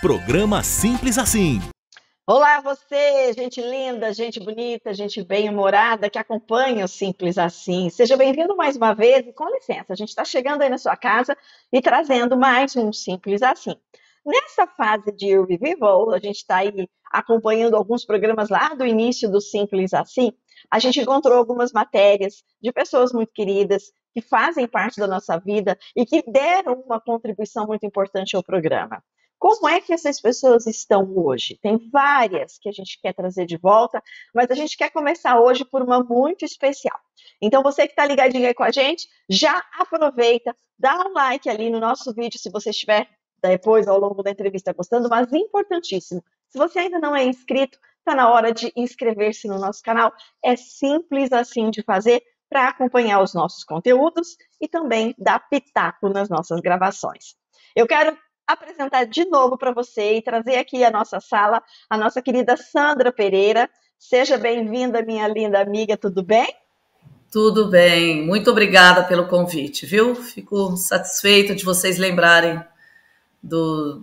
Programa Simples Assim. Olá você, gente linda, gente bonita, gente bem-humorada que acompanha o Simples Assim. Seja bem-vindo mais uma vez e com licença, a gente está chegando aí na sua casa e trazendo mais um Simples Assim. Nessa fase de Eu Vivo e Vou, a gente está aí acompanhando alguns programas lá do início do Simples Assim. A gente encontrou algumas matérias de pessoas muito queridas que fazem parte da nossa vida e que deram uma contribuição muito importante ao programa. Como é que essas pessoas estão hoje? Tem várias que a gente quer trazer de volta, mas a gente quer começar hoje por uma muito especial. Então, você que está ligadinho aí com a gente, já aproveita, dá um like ali no nosso vídeo, se você estiver depois, ao longo da entrevista, gostando, mas importantíssimo, se você ainda não é inscrito, está na hora de inscrever-se no nosso canal. É simples assim de fazer para acompanhar os nossos conteúdos e também dar pitaco nas nossas gravações. Eu quero apresentar de novo para você e trazer aqui à nossa sala a nossa querida Sandra Pereira. Seja bem-vinda, minha linda amiga, tudo bem? Tudo bem, muito obrigada pelo convite, viu? Fico satisfeita de vocês lembrarem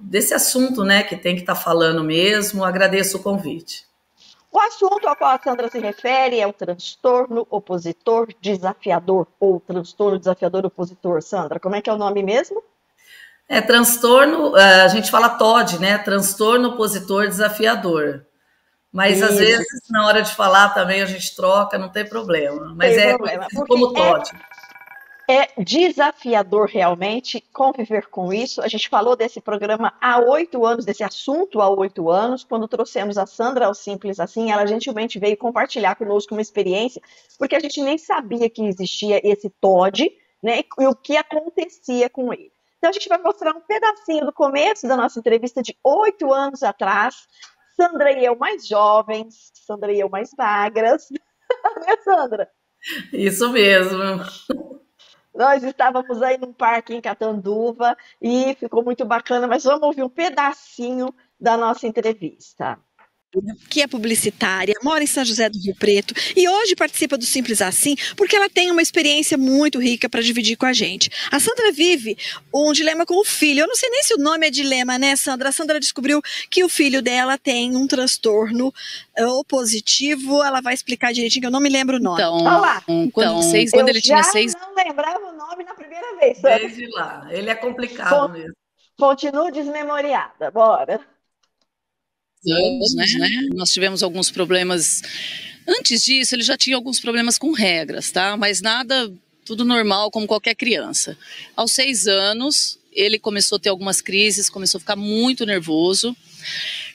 desse assunto, né, que tem que estar falando mesmo. Agradeço o convite. O assunto ao qual a Sandra se refere é o transtorno opositor desafiador, ou transtorno desafiador opositor. Sandra, como é que é o nome mesmo? É transtorno, a gente fala TOD, né? Transtorno opositor desafiador. Mas Isso. Às vezes, na hora de falar também, a gente troca, não tem problema. Mas tem é problema, como TOD. É desafiador realmente conviver com isso. A gente falou desse programa há 8 anos, desse assunto há 8 anos, quando trouxemos a Sandra ao Simples Assim, ela gentilmente veio compartilhar conosco uma experiência, porque a gente nem sabia que existia esse TOD, né, e o que acontecia com ele. Então a gente vai mostrar um pedacinho do começo da nossa entrevista de 8 anos atrás. Sandra e eu mais jovens, Sandra e eu mais magras, né, Sandra? Isso mesmo. Nós estávamos aí num parque em Catanduva e ficou muito bacana, mas vamos ouvir um pedacinho da nossa entrevista. Que é publicitária, mora em São José do Rio Preto e hoje participa do Simples Assim porque ela tem uma experiência muito rica para dividir com a gente. A Sandra vive um dilema com o filho. Eu não sei nem se o nome é dilema, né, Sandra? A Sandra descobriu que o filho dela tem um transtorno opositivo. Ela vai explicar direitinho, que eu não me lembro o nome. Olá. Quando ele tinha 6 anos. Eu não lembrava o nome na primeira vez, Sandra. Desde lá. Ele é complicado mesmo. Continuo desmemoriada. Bora. Anos, né? Nós tivemos alguns problemas. Antes disso, ele já tinha alguns problemas com regras, tá? Mas nada, tudo normal, como qualquer criança. Aos 6 anos, ele começou a ter algumas crises, começou a ficar muito nervoso.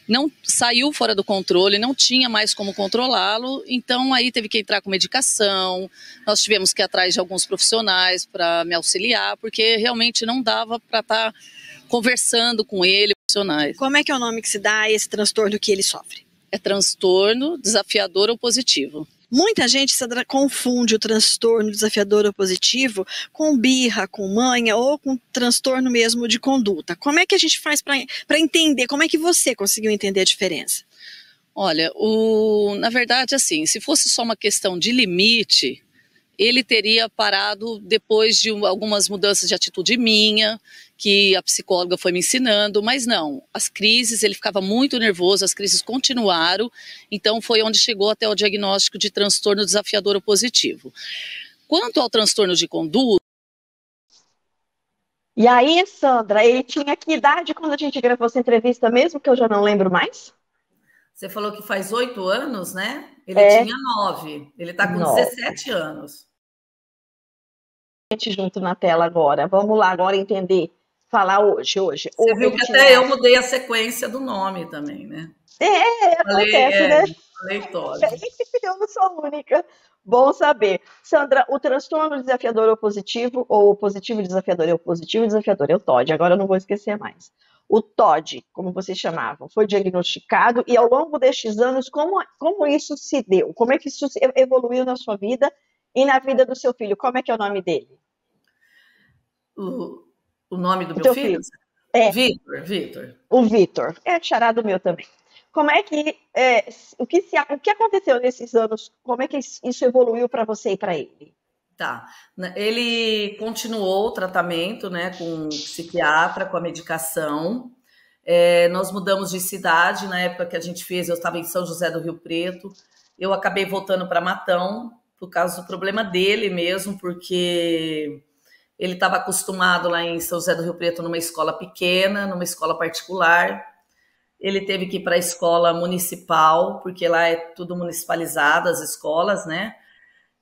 Não saiu fora do controle, não tinha mais como controlá-lo, então aí teve que entrar com medicação. Nós tivemos que ir atrás de alguns profissionais para me auxiliar, porque realmente não dava para estar conversando com ele, profissionais. Como é que é o nome que se dá a esse transtorno que ele sofre? É transtorno desafiador opositivo. Muita gente, Sandra, confunde o transtorno desafiador opositivo com birra, com manha ou com transtorno mesmo de conduta. Como é que a gente faz para entender? Como é que você conseguiu entender a diferença? Olha, na verdade, assim, se fosse só uma questão de limite, ele teria parado depois de algumas mudanças de atitude minha, que a psicóloga foi me ensinando, mas não, as crises, ele ficava muito nervoso, as crises continuaram, então foi onde chegou até o diagnóstico de transtorno desafiador opositivo. Quanto ao transtorno de conduta... E aí, Sandra, ele tinha que idade quando a gente gravou essa entrevista mesmo, que eu já não lembro mais? Você falou que faz 8 anos, né? Ele tinha 9, ele está com 17 anos. Junto na tela agora, vamos lá agora entender, falar hoje. Você viu que até eu mudei a sequência do nome também, né? Acontece, né? Falei todo. Eu não sou única. Bom saber. Sandra, o transtorno desafiador opositivo, ou positivo desafiador, é o positivo desafiador, é o TOD, agora eu não vou esquecer mais. O TOD, como vocês chamavam, foi diagnosticado e ao longo destes anos, como isso se deu? Como é que isso evoluiu na sua vida e na vida do seu filho? Como é que é o nome dele? O nome do meu filho? É. Vitor. O Vitor. É charado meu também. Como é que o que aconteceu nesses anos? Como é que isso evoluiu para você e para ele? Tá. Ele continuou o tratamento, né, com o psiquiatra, com a medicação. Nós mudamos de cidade, na época que a gente fez, eu estava em São José do Rio Preto, eu acabei voltando para Matão, por causa do problema dele mesmo, porque ele estava acostumado lá em São José do Rio Preto numa escola pequena, numa escola particular. Ele teve que ir para a escola municipal, porque lá é tudo municipalizado, as escolas, né?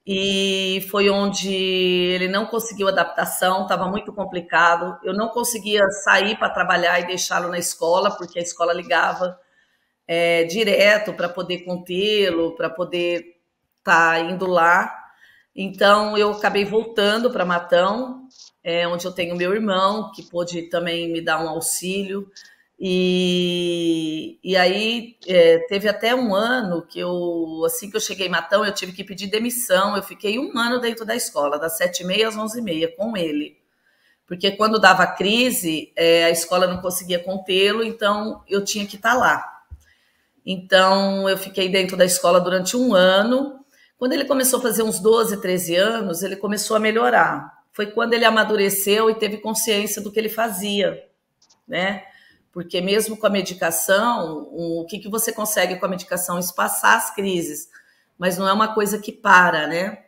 E foi onde ele não conseguiu adaptação, estava muito complicado. Eu não conseguia sair para trabalhar e deixá-lo na escola, porque a escola ligava direto para poder contê-lo, para poder estar indo lá. Então, eu acabei voltando para Matão, onde eu tenho meu irmão, que pôde também me dar um auxílio. E aí teve até um ano que assim que eu cheguei em Matão, eu tive que pedir demissão. Eu fiquei um ano dentro da escola, das 7h30 às 11h30, com ele. Porque quando dava crise, a escola não conseguia contê-lo, então eu tinha que estar lá. Então, eu fiquei dentro da escola durante um ano. Quando ele começou a fazer uns 12, 13 anos, ele começou a melhorar. Foi quando ele amadureceu e teve consciência do que ele fazia, né? Porque mesmo com a medicação, o que você consegue com a medicação? Espaçar as crises, mas não é uma coisa que para, né?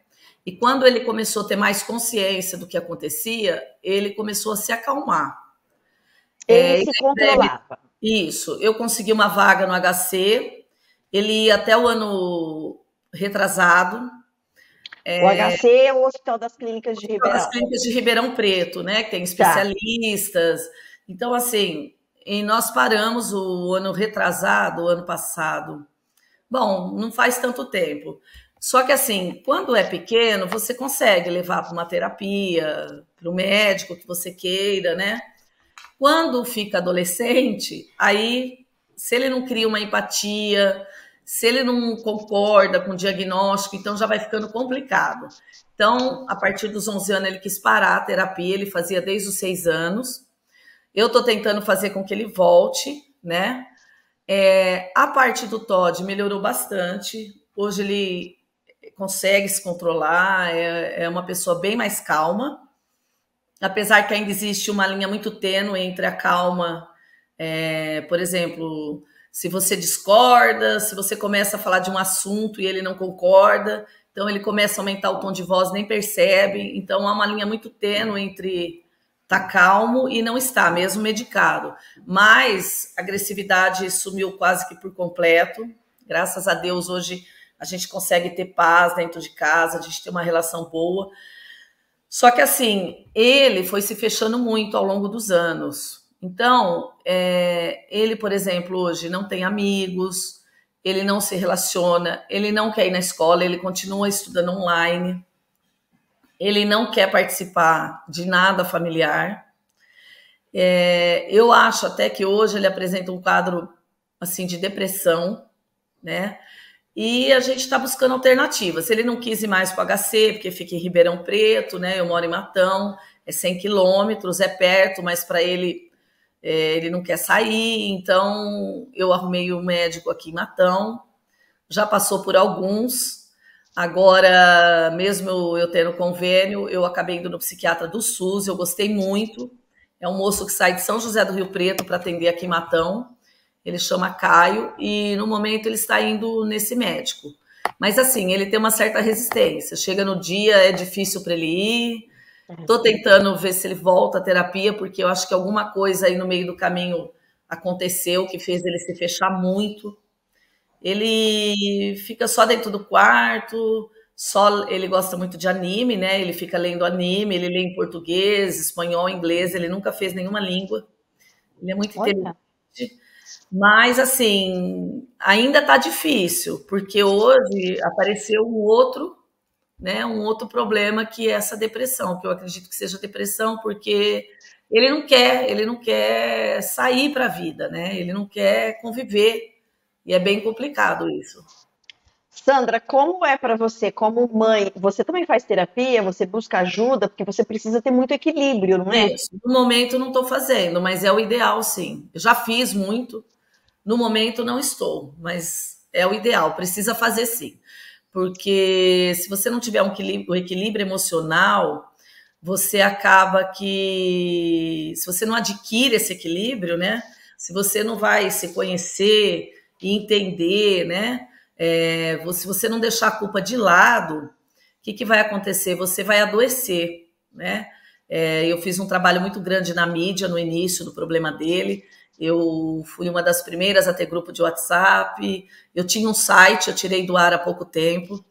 E quando ele começou a ter mais consciência do que acontecia, ele começou a se acalmar. Ele se controlava. Isso. Eu consegui uma vaga no HC, ele ia até o ano retrasado. O HC é o Hospital das Clínicas de Ribeirão. Das Clínicas de Ribeirão Preto, né? Que tem especialistas. Tá. Então, assim, e nós paramos o ano retrasado, o ano passado. Bom, não faz tanto tempo. Só que, assim, quando é pequeno, você consegue levar para uma terapia, para o médico que você queira, né? Quando fica adolescente, aí, se ele não cria uma empatia, se ele não concorda com o diagnóstico, então já vai ficando complicado. Então, a partir dos 11 anos, ele quis parar a terapia, ele fazia desde os 6 anos. Eu estou tentando fazer com que ele volte, né? A parte do Todd melhorou bastante. Hoje ele consegue se controlar, é uma pessoa bem mais calma. Apesar que ainda existe uma linha muito tênue entre a calma, por exemplo, se você discorda, se você começa a falar de um assunto e ele não concorda, então ele começa a aumentar o tom de voz, nem percebe. Então há uma linha muito tênue entre estar calmo e não estar, mesmo medicado. Mas a agressividade sumiu quase que por completo. Graças a Deus, hoje a gente consegue ter paz dentro de casa, a gente tem uma relação boa. Só que, assim, ele foi se fechando muito ao longo dos anos. Então, ele, por exemplo, hoje não tem amigos, ele não se relaciona, ele não quer ir na escola, ele continua estudando online, ele não quer participar de nada familiar. Eu acho até que hoje ele apresenta um quadro, assim, de depressão, né? E a gente está buscando alternativas. Ele não quis ir mais para o HC, porque fica em Ribeirão Preto, né? Eu moro em Matão, é 100 quilômetros, é perto, mas para ele, ele não quer sair. Então, eu arrumei um médico aqui em Matão, já passou por alguns. Agora, mesmo eu tendo convênio, eu acabei indo no psiquiatra do SUS, eu gostei muito. É um moço que sai de São José do Rio Preto para atender aqui em Matão. Ele chama Caio e, no momento, ele está indo nesse médico. Mas, assim, ele tem uma certa resistência. Chega no dia, é difícil para ele ir. Estou tentando ver se ele volta à terapia, porque eu acho que alguma coisa aí no meio do caminho aconteceu que fez ele se fechar muito. Ele fica só dentro do quarto, ele gosta muito de anime, né? Ele fica lendo anime, ele lê em português, espanhol, inglês, ele nunca fez nenhuma língua. Ele é muito inteligente. Mas, assim, ainda está difícil, porque hoje apareceu um outro problema, que é essa depressão, que eu acredito que seja depressão, porque ele não quer sair para a vida, né? Ele não quer conviver, e é bem complicado isso. Sandra, como é para você, como mãe, você também faz terapia, você busca ajuda, porque você precisa ter muito equilíbrio, não é? Isso. No momento não estou fazendo, mas é o ideal, sim. Eu já fiz muito, no momento não estou, mas é o ideal, precisa fazer sim. Porque se você não tiver um equilíbrio emocional, você acaba que, se você não adquire esse equilíbrio, né, se você não vai se conhecer e entender, né? Se você não deixar a culpa de lado, o que vai acontecer? Você vai adoecer, né? Eu fiz um trabalho muito grande na mídia no início do problema dele. Eu fui uma das primeiras a ter grupo de WhatsApp. Eu tinha um site, eu tirei do ar há pouco tempo,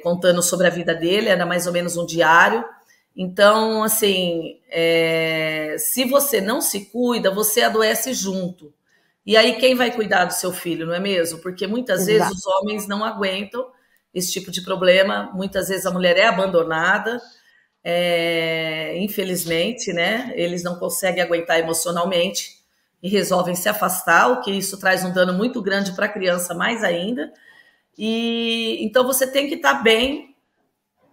contando sobre a vida dele, era mais ou menos um diário. Então, assim, se você não se cuida, você adoece junto. E aí quem vai cuidar do seu filho, não é mesmo? Porque muitas vezes os homens não aguentam esse tipo de problema, muitas vezes a mulher é abandonada, infelizmente, né? Eles não conseguem aguentar emocionalmente e resolvem se afastar, o que isso traz um dano muito grande para a criança mais ainda. E então você tem que estar bem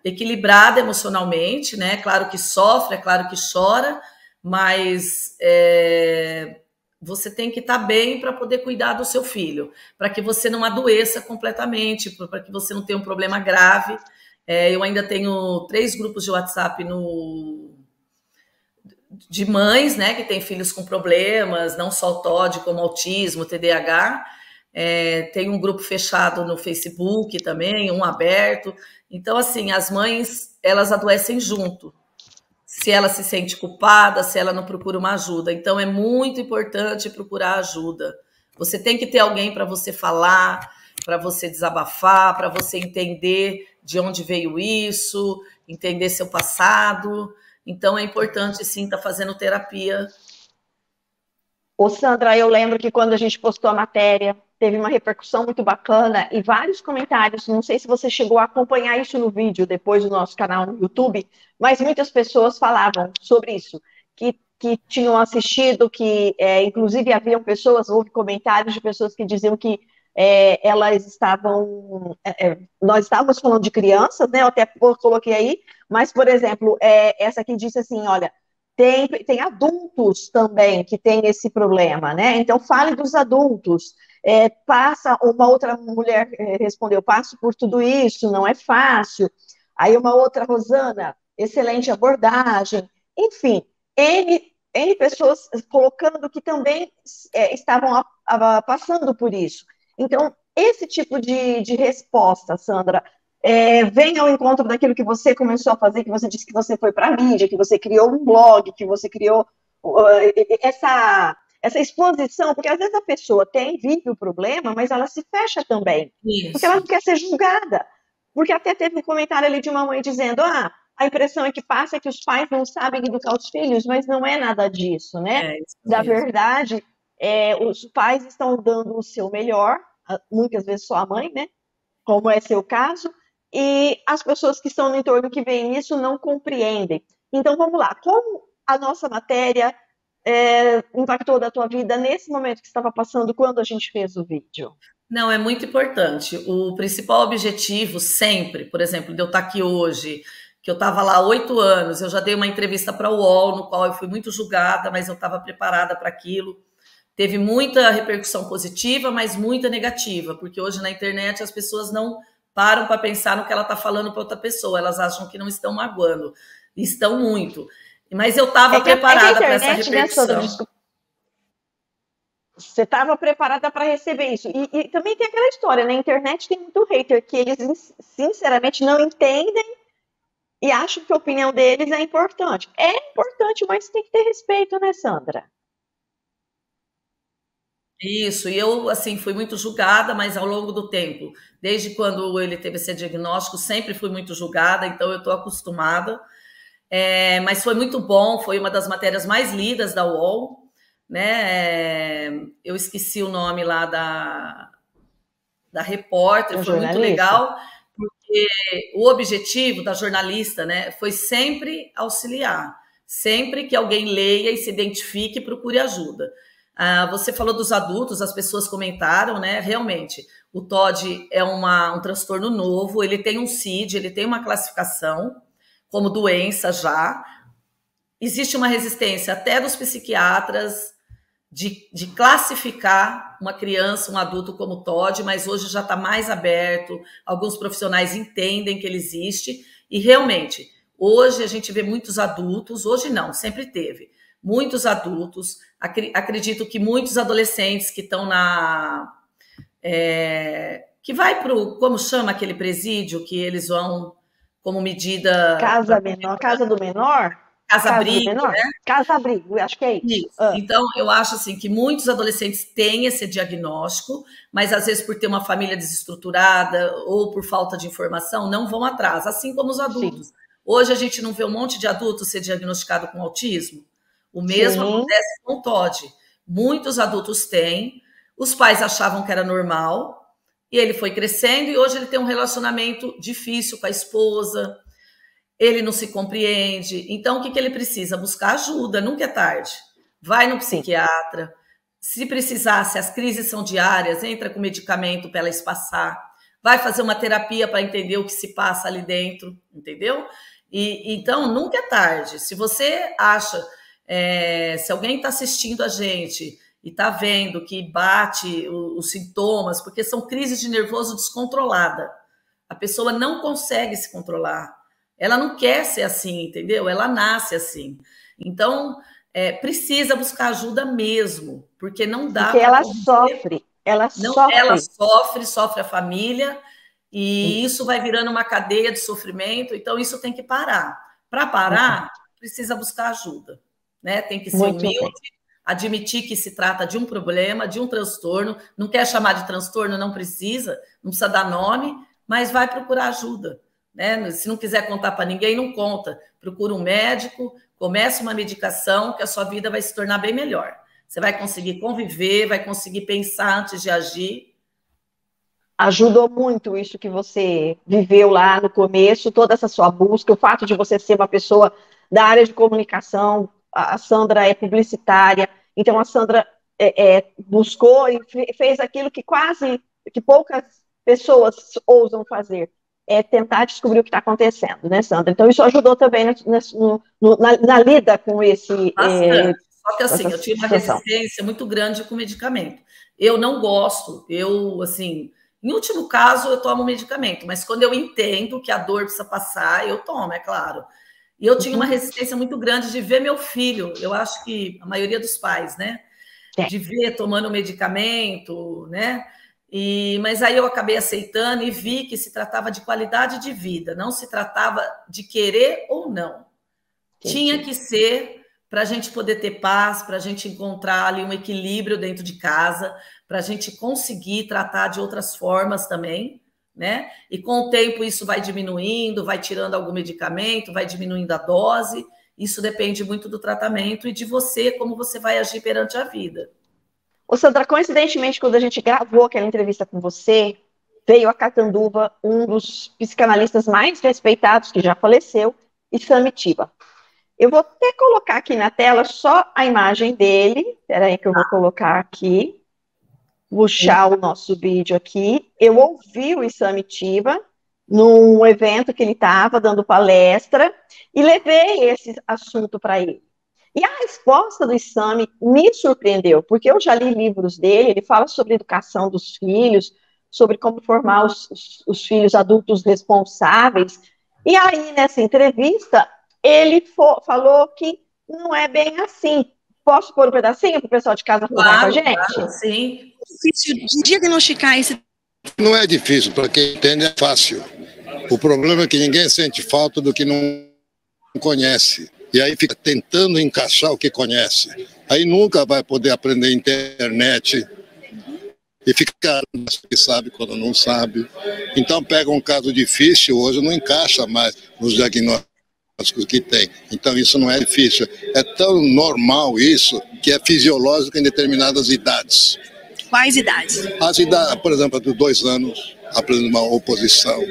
equilibrada emocionalmente, né? Claro que sofre, é claro que chora, mas você tem que estar bem para poder cuidar do seu filho, para que você não adoeça completamente, para que você não tenha um problema grave. Eu ainda tenho 3 grupos de WhatsApp de mães, né, que têm filhos com problemas, não só o TOD, como autismo, TDAH. Tem um grupo fechado no Facebook também, um aberto. Então, assim, as mães, elas adoecem junto. Se ela se sente culpada, se ela não procura uma ajuda. Então, é muito importante procurar ajuda. Você tem que ter alguém para você falar, para você desabafar, para você entender de onde veio isso, entender seu passado. Então, é importante, sim, estar fazendo terapia. Ô, Sandra, eu lembro que quando a gente postou a matéria, teve uma repercussão muito bacana e vários comentários. Não sei se você chegou a acompanhar isso no vídeo, depois do nosso canal no YouTube, mas muitas pessoas falavam sobre isso, que tinham assistido, que inclusive haviam pessoas, houve comentários de pessoas que diziam que elas estavam... nós estávamos falando de crianças, né? Eu até coloquei aí, mas, por exemplo, essa aqui disse assim, olha, tem adultos também que têm esse problema, né? Então, fale dos adultos. Uma outra mulher respondeu, passo por tudo isso, não é fácil. Aí uma outra, Rosana, excelente abordagem. Enfim, N pessoas colocando que também estavam passando por isso. Então, esse tipo de resposta, Sandra, vem ao encontro daquilo que você começou a fazer, que você disse que você foi para a mídia, que você criou um blog, que você criou essa exposição, porque às vezes a pessoa vive o problema, mas ela se fecha também, porque ela não quer ser julgada. Porque até teve um comentário ali de uma mãe dizendo, a impressão que passa é que os pais não sabem educar os filhos, mas não é nada disso, né? Na verdade, os pais estão dando o seu melhor, muitas vezes só a mãe, né? Como é seu caso, e as pessoas que estão no entorno que veem isso não compreendem. Então, vamos lá. Como a nossa matéria impactou da tua vida nesse momento que estava passando quando a gente fez o vídeo? Não, é muito importante. O principal objetivo sempre, por exemplo, de eu estar aqui hoje, que eu estava lá há 8 anos, eu já dei uma entrevista para o UOL, no qual eu fui muito julgada, mas eu estava preparada para aquilo. Teve muita repercussão positiva, mas muita negativa, porque hoje na internet as pessoas não param para pensar no que ela está falando para outra pessoa, elas acham que não estão magoando, estão muito. Mas eu estava preparada para essa repercussão. Né, você estava preparada para receber isso. E também tem aquela história, na internet tem muito hater que eles, sinceramente, não entendem e acham que a opinião deles é importante. É importante, mas tem que ter respeito, né, Sandra? Isso, e eu, assim, fui muito julgada, mas ao longo do tempo, desde quando ele teve esse diagnóstico, sempre fui muito julgada, então eu estou acostumada. Mas foi muito bom, foi uma das matérias mais lidas da UOL, né? Eu esqueci o nome lá da repórter, foi muito legal, porque o objetivo da jornalista, né, foi sempre auxiliar, sempre que alguém leia e se identifique, procure ajuda. Você falou dos adultos, as pessoas comentaram, né? Realmente, o TOD é um transtorno novo, ele tem um CID, ele tem uma classificação como doença já. Existe uma resistência até dos psiquiatras de classificar uma criança, um adulto como TOD, mas hoje já está mais aberto, alguns profissionais entendem que ele existe, e realmente, hoje a gente vê muitos adultos, hoje não, sempre teve, muitos adultos, acredito que muitos adolescentes que estão que vai para o, como chama aquele presídio, que eles vão como medida... Casa do menor? Casa-abrigo, né? Casa-abrigo, acho que é isso. Então, eu acho assim que muitos adolescentes têm esse diagnóstico, mas às vezes por ter uma família desestruturada ou por falta de informação, não vão atrás, assim como os adultos. Sim. Hoje a gente não vê um monte de adultos ser diagnosticado com autismo? O mesmo acontece com o TOD. Muitos adultos têm, os pais achavam que era normal, e ele foi crescendo, e hoje ele tem um relacionamento difícil com a esposa, ele não se compreende. Então, o que ele precisa? Buscar ajuda, nunca é tarde. Vai no psiquiatra. Se precisar, se as crises são diárias, entra com medicamento para ela espaçar. Vai fazer uma terapia para entender o que se passa ali dentro, entendeu? Então, nunca é tarde. Se você acha, se alguém está assistindo a gente e está vendo que bate os sintomas, porque são crises de nervoso descontrolada. A pessoa não consegue se controlar. Ela não quer ser assim, entendeu? Ela nasce assim. Então, precisa buscar ajuda mesmo, porque não dá... Porque ela sofre. Ela sofre a família, e isso vai virando uma cadeia de sofrimento, então isso tem que parar. Para parar, precisa buscar ajuda, né? Tem que ser humilde, admitir que se trata de um problema, de um transtorno. Não quer chamar de transtorno, não precisa dar nome, mas vai procurar ajuda. Né? Se não quiser contar para ninguém, não conta. Procura um médico, comece uma medicação, que a sua vida vai se tornar bem melhor. Você vai conseguir conviver, vai conseguir pensar antes de agir. Ajudou muito isso que você viveu lá no começo, toda essa sua busca, o fato de você ser uma pessoa da área de comunicação. A Sandra é publicitária, então a Sandra buscou e fez aquilo que poucas pessoas ousam fazer. Tentar descobrir o que está acontecendo, né, Sandra? Então, isso ajudou também na lida com esse... Só que, assim, eu tive uma resistência muito grande com medicamento. Eu não gosto, assim, em último caso, eu tomo medicamento, mas quando eu entendo que a dor precisa passar, eu tomo, é claro. E eu tinha uma resistência muito grande de ver meu filho, eu acho que a maioria dos pais, né? De ver tomando medicamento, né? Mas aí eu acabei aceitando e vi que se tratava de qualidade de vida, não se tratava de querer ou não. Tinha que ser para a gente poder ter paz, para a gente encontrar ali um equilíbrio dentro de casa, para a gente conseguir tratar de outras formas também, né? E com o tempo isso vai diminuindo, vai tirando algum medicamento, vai diminuindo a dose. Isso depende muito do tratamento e de você, como você vai agir perante a vida. Ô, Sandra, coincidentemente, quando a gente gravou aquela entrevista com você, veio a Catanduva, um dos psicanalistas mais respeitados, que já faleceu, Samitiba. Eu vou até colocar aqui na tela só a imagem dele. Espera aí que eu vou colocar aqui. Puxar o nosso vídeo aqui. Eu ouvi o Samitiba num evento que ele estava dando palestra e levei esse assunto para ele. E a resposta do Sami me surpreendeu, porque eu já li livros dele, ele fala sobre educação dos filhos, sobre como formar os filhos adultos responsáveis. E aí, nessa entrevista, ele falou que não é bem assim. Posso pôr um pedacinho para o pessoal de casa falar com a gente? Claro, sim. É difícil de diagnosticar esse... Não é difícil, para quem entende é fácil. O problema é que ninguém sente falta do que não conhece. E aí fica tentando encaixar o que conhece. Aí nunca vai poder aprender internet. E fica que sabe quando não sabe. Então pega um caso difícil, hoje não encaixa mais nos diagnósticos que tem. Então isso não é difícil. É tão normal isso que é fisiológico em determinadas idades. Quais idades? As idades, por exemplo, dos 2 anos, aprendendo uma oposição,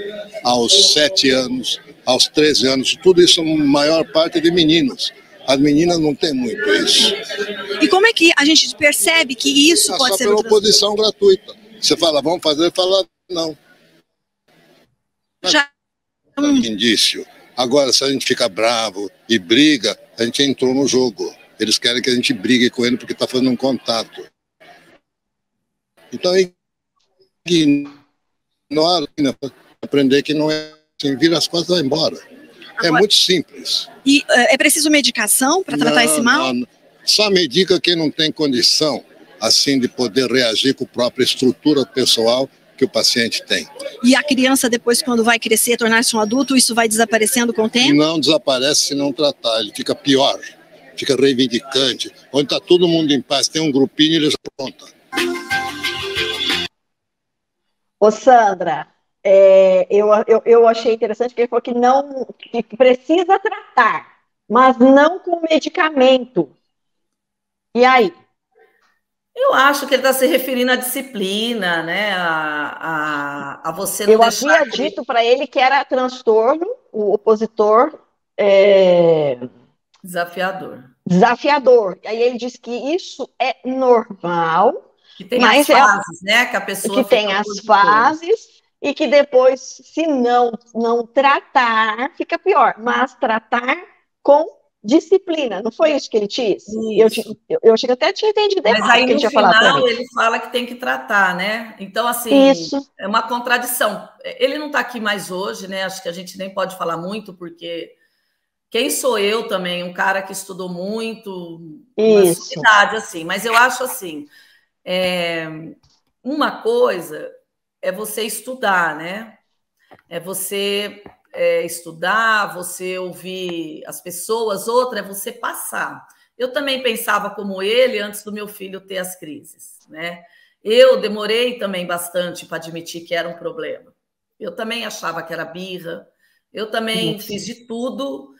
aos 7 anos, aos 13 anos, tudo isso, a maior parte de meninos. As meninas não têm muito isso. E como é que a gente percebe que isso pode ser... Só pela oposição gratuita. Você fala, vamos fazer, fala, não. Já... Indício. Agora, se a gente fica bravo e briga, a gente entrou no jogo. Eles querem que a gente brigue com ele porque está fazendo um contato. Então, aprender que não é assim, vira as costas e vai embora. É muito simples. E é preciso medicação para tratar esse mal? Só medica quem não tem condição, assim, de poder reagir com a própria estrutura pessoal que o paciente tem. E a criança, depois, quando vai crescer, tornar-se um adulto, isso vai desaparecendo com o tempo? Não desaparece se não tratar, ele fica pior, fica reivindicante. Onde está todo mundo em paz, tem um grupinho e ele já conta. Ô, Sandra, eu achei interessante que ele falou que precisa tratar, mas não com medicamento. E aí? Eu acho que ele está se referindo à disciplina, né? A você não Eu deixar havia dito para ele que era transtorno, o opositor desafiador. Aí ele disse que isso é normal. Que tem as fases, né? Que a pessoa que tem as fases e que depois, se não tratar, fica pior. Mas tratar com disciplina, não foi isso que ele disse? Eu achei que até tinha entendido errado. Mas aí que ele no tinha falado para mim. final ele fala que tem que tratar, né? Então, assim, é uma contradição. Ele não está aqui mais hoje, né? Acho que a gente nem pode falar muito, porque quem sou eu também? Um cara que estudou muito, uma sumidade, assim. Mas eu acho assim, uma coisa é você estudar, né? É você estudar, você ouvir as pessoas, outra é você passar. Eu também pensava como ele antes do meu filho ter as crises, né? Eu demorei também bastante para admitir que era um problema. Eu também achava que era birra, eu também fiz de tudo,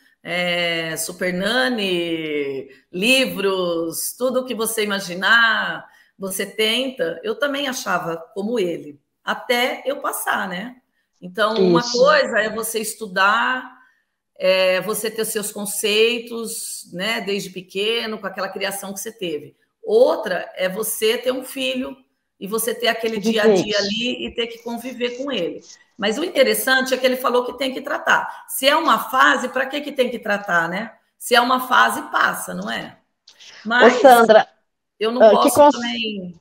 Super Nani, livros, tudo que você imaginar, você tenta. Eu também achava como ele, até eu passar, né? Então, uma coisa é você estudar, você ter seus conceitos, né, desde pequeno, com aquela criação que você teve. Outra é você ter um filho e você ter aquele dia a dia ali e ter que conviver com ele. Mas o interessante é que ele falou que tem que tratar. Se é uma fase, para que tem que tratar, né? Se é uma fase, passa, não é? Mas, ô, Sandra, eu não posso também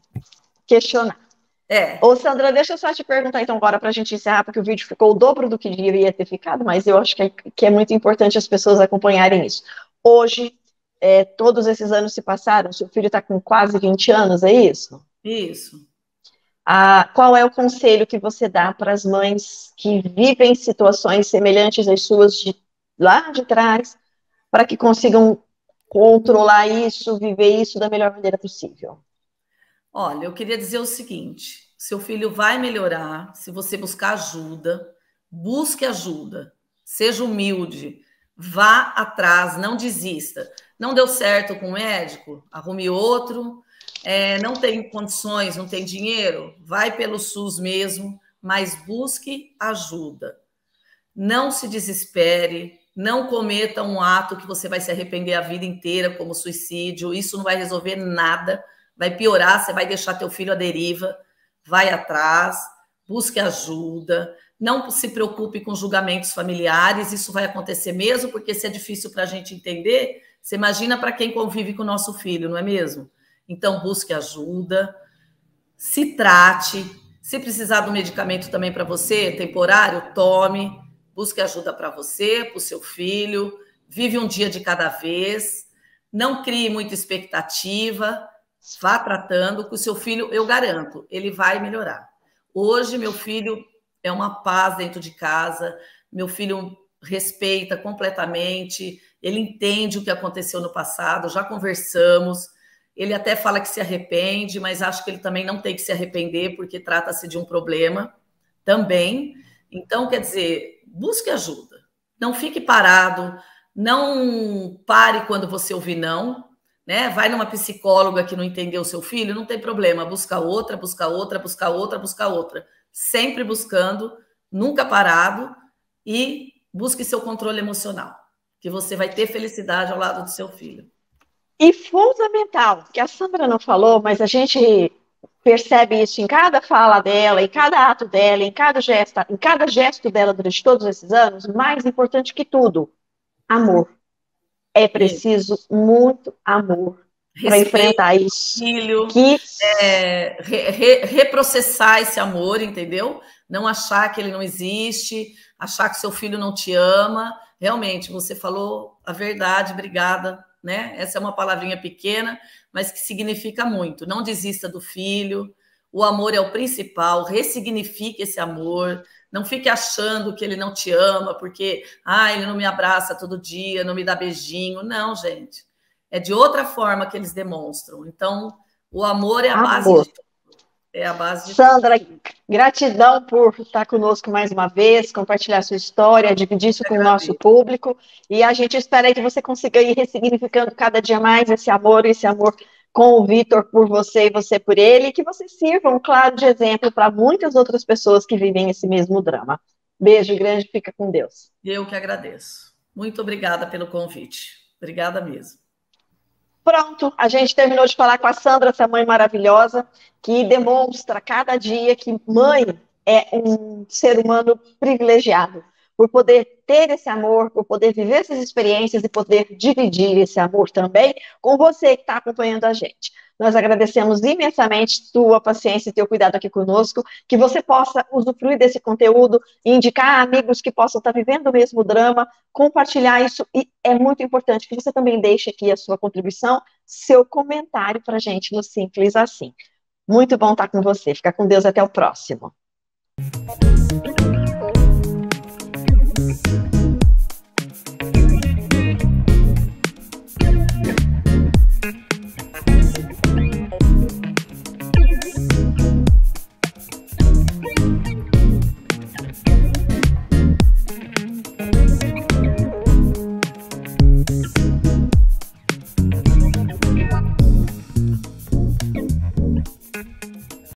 questionar. Ô, Sandra, deixa eu só te perguntar então agora para a gente encerrar, porque o vídeo ficou o dobro do que deveria ter ficado, mas eu acho que é muito importante as pessoas acompanharem isso. Hoje, todos esses anos se passaram, seu filho está com quase 20 anos, é isso? Isso. Qual é o conselho que você dá para as mães que vivem situações semelhantes às suas lá de trás, para que consigam controlar isso, viver isso da melhor maneira possível? Olha, eu queria dizer o seguinte, seu filho vai melhorar se você buscar ajuda, busque ajuda, seja humilde, vá atrás, não desista. Não deu certo com o médico? Arrume outro. Não tem condições, não tem dinheiro? Vai pelo SUS mesmo, mas busque ajuda. Não se desespere, não cometa um ato que você vai se arrepender a vida inteira, como suicídio. Isso não vai resolver nada. Vai piorar, você vai deixar teu filho à deriva, vai atrás, busque ajuda, não se preocupe com julgamentos familiares, isso vai acontecer mesmo, porque se é difícil para a gente entender, você imagina para quem convive com o nosso filho, não é mesmo? Então, busque ajuda, se trate, se precisar do medicamento também para você, temporário, tome, busque ajuda para você, para o seu filho, vive um dia de cada vez, não crie muita expectativa, vá tratando com o seu filho, eu garanto, ele vai melhorar. Hoje, meu filho é uma paz dentro de casa, meu filho respeita completamente, ele entende o que aconteceu no passado, já conversamos, ele até fala que se arrepende, mas acho que ele também não tem que se arrepender, porque trata-se de um problema também. Então, quer dizer, busque ajuda, não fique parado, não pare quando você ouvir não, né? Vai numa psicóloga que não entendeu o seu filho, não tem problema, busca outra, busca outra, busca outra, busca outra. Sempre buscando, nunca parado, e busque seu controle emocional, que você vai ter felicidade ao lado do seu filho. E fundamental, que a Sandra não falou, mas a gente percebe isso em cada fala dela, em cada ato dela, em cada gesto dela durante todos esses anos, mais importante que tudo, amor. É preciso muito amor para enfrentar isso. Filho, reprocessar esse amor, entendeu? Não achar que ele não existe, achar que seu filho não te ama. Realmente, você falou a verdade, obrigada. né? Essa é uma palavrinha pequena, mas que significa muito. Não desista do filho, o amor é o principal, ressignifique esse amor, não fique achando que ele não te ama, porque ele não me abraça todo dia, não me dá beijinho. Não, gente. É de outra forma que eles demonstram. Então, o amor é a base de tudo. É a base de Sandra, tudo. Gratidão por estar conosco mais uma vez, compartilhar sua história, dividir isso com o nosso público. E a gente espera que você consiga ir ressignificando cada dia mais esse amor com o Vitor por você e você por ele, e que você sirva um claro de exemplo para muitas outras pessoas que vivem esse mesmo drama. Beijo grande, fica com Deus. Eu que agradeço. Muito obrigada pelo convite. Obrigada mesmo. Pronto, a gente terminou de falar com a Sandra, essa mãe maravilhosa, que demonstra cada dia que mãe é um ser humano privilegiado, por poder ter esse amor, por poder viver essas experiências e poder dividir esse amor também com você que está acompanhando a gente. Nós agradecemos imensamente tua paciência e teu cuidado aqui conosco, que você possa usufruir desse conteúdo e indicar amigos que possam estar vivendo o mesmo drama, compartilhar isso, e é muito importante que você também deixe aqui a sua contribuição, seu comentário para a gente no Simples Assim. Muito bom estar com você. Fica com Deus, até o próximo.